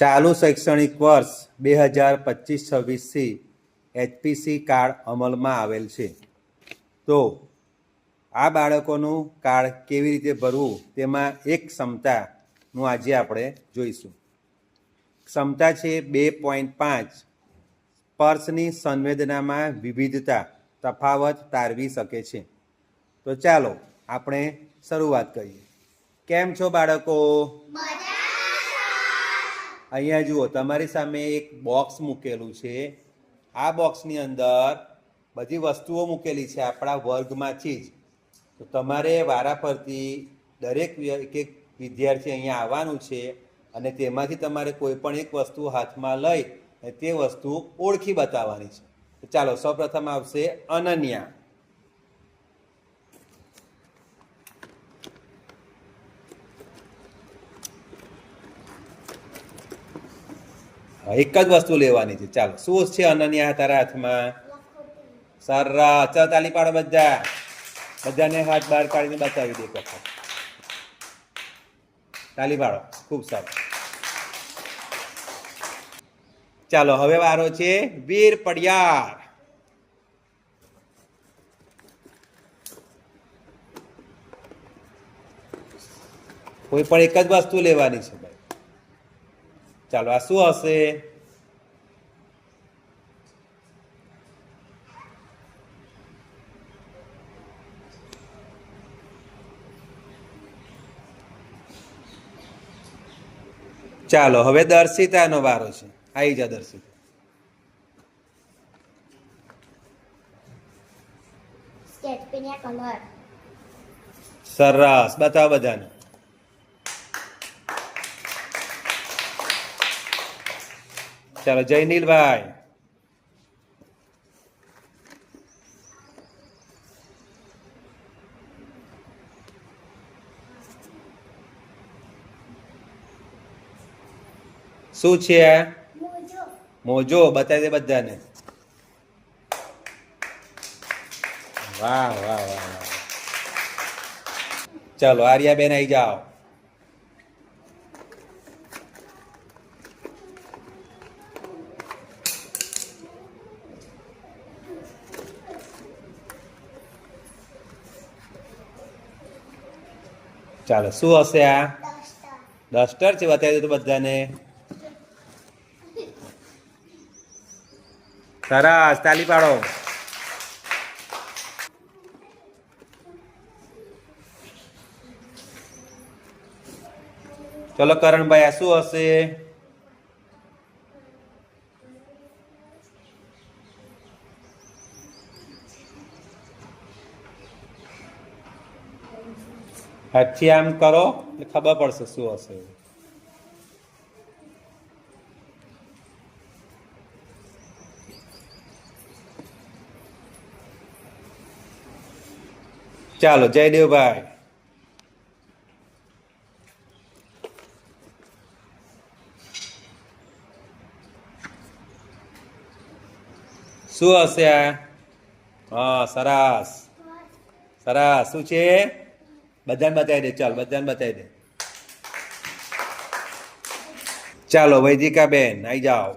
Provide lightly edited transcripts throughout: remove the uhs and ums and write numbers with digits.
ચાલુ શૈક્ષણિક વર્ષ 2025-26થી એચપીસી કાર્ડ અમલમાં આવેલ છે. તો આ બાળકોનું કાર્ડ કેવી રીતે ભરવું તેમાં એક ક્ષમતાનું આજે આપણે જોઈશું. ક્ષમતા છે 2.5. સ્પર્શની સંવેદનામાં વિવિધતા તફાવત તારવી શકે છે. તો ચાલો આપણે શરૂઆત કરીએ. કેમ છો બાળકો? અહીંયા જુઓ, તમારી સામે એક બોક્સ મૂકેલું છે. આ બોક્સની અંદર બધી વસ્તુઓ મૂકેલી છે આપણા વર્ગમાંથી જ. તો તમારે વારાફરતી દરેક એક વિદ્યાર્થી અહીંયા આવવાનું છે અને તેમાંથી તમારે કોઈ પણ એક વસ્તુ હાથમાં લઈ અને તે વસ્તુ ઓળખી બતાવવાની છે. તો ચાલો સૌપ્રથમ આવશે અનન્યા. એક જ વસ્તુ લેવાની છે. ચાલો, શું છે અનન્યા તારા હાથમાં? સરસ, ચાલ તાલી પાડો બધા. બધાને હાથ બહાર કાઢીને બતાવી દે વખત. તાલી પાડો, ખૂબ સારું. ચાલો હવે વારો છે વીર પડિયાર. કોઈ પણ એક જ વસ્તુ લેવાની છે ભાઈ. ચાલો, આ શું હશે? ચાલો હવે દર્શિતાનો વારો છે. આવી જા દર્શિતા. સરસ, બતાવો બધાને. ચાલો જયનીલભાઈ. શું છે આ? મોજો. બતાવી દે બધાને. વાહ વાહ વાહ વાહ. ચાલો આર્યાબેન આવી જાઓ. ચાલો શું હશે આ? ડસ્ટર છે. બતાવી દો તો બધાને. સરસ, તાલી પાડો. ચલો કરણભાઈ, આ શું હશે? હાથથી આમ કરો એટલે ખબર પડશે શું હશે. ચાલો જયદેવભાઈ. શું હશે આ? હા, સરસ સરસ. શું છે? બધાને બતાવી દે. ચાલ બધાને બતાવી દે. ચાલો વૈદિકાબેન આવી જાઓ.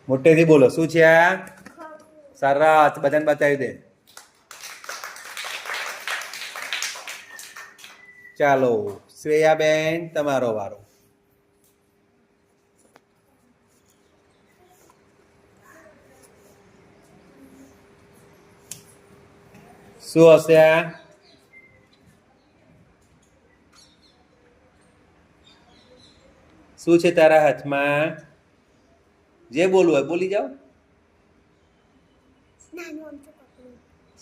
મોટેથી બોલો. શું છે આ? સરસ, બધાને બતાવી દે. ચાલો શ્રેયાબેન, તમારો વારો. શું હશે આ? શું છે તારા હાથમાં? જે બોલવું હોય બોલી જાઓ.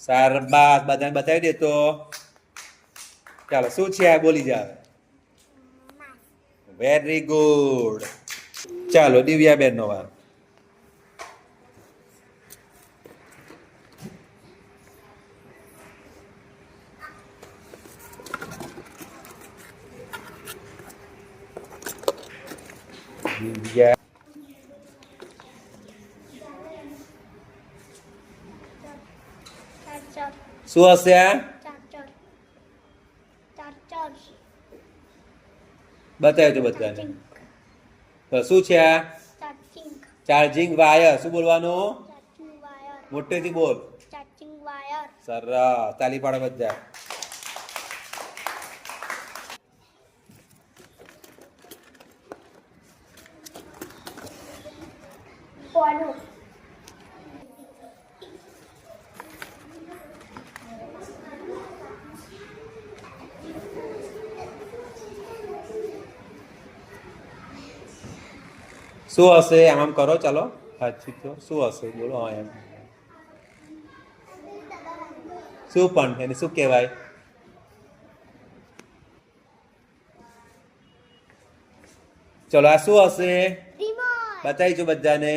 શાબાશ, બધાને બતાવી દે તો. ચાલો શું છે આ? બોલી જાવ. Very good. ચાલો દિવ્યાબેન નો વારો. દિવ્યા. શું હશે આ? બતાવ્યું તો બધાને. તો શું છે આ? Charging wire. શું બોલવાનું? મોટેથી બોલ. સરસ, તાલી પાડો બધા. શું હશે આમ કરો, ચાલો સાચું તો શું હશે બોલો. હા એમ શું પણ એને શું કહેવાય? ચલો આ શું હશે? બતાવીશું બધાને.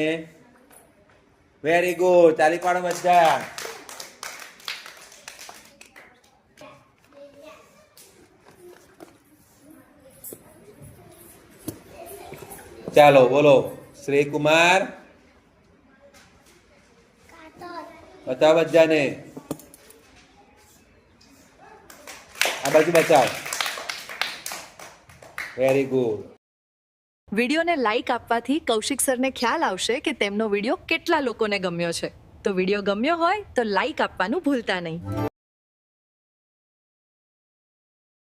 વેરી ગુડ, તાલી પાડો બધા. ચાલો બોલો શ્રેય કુમાર. બતાવો બધાને. આ બાજુ બતાવ. Very good. વિડીયોને લાઈક આપવાથી કૌશિક સરને ખ્યાલ આવશે કે તેમનો વિડીયો કેટલા લોકોને ગમ્યો છે. તો વિડીયો ગમ્યો હોય તો લાઈક આપવાનું ભૂલતા નહીં.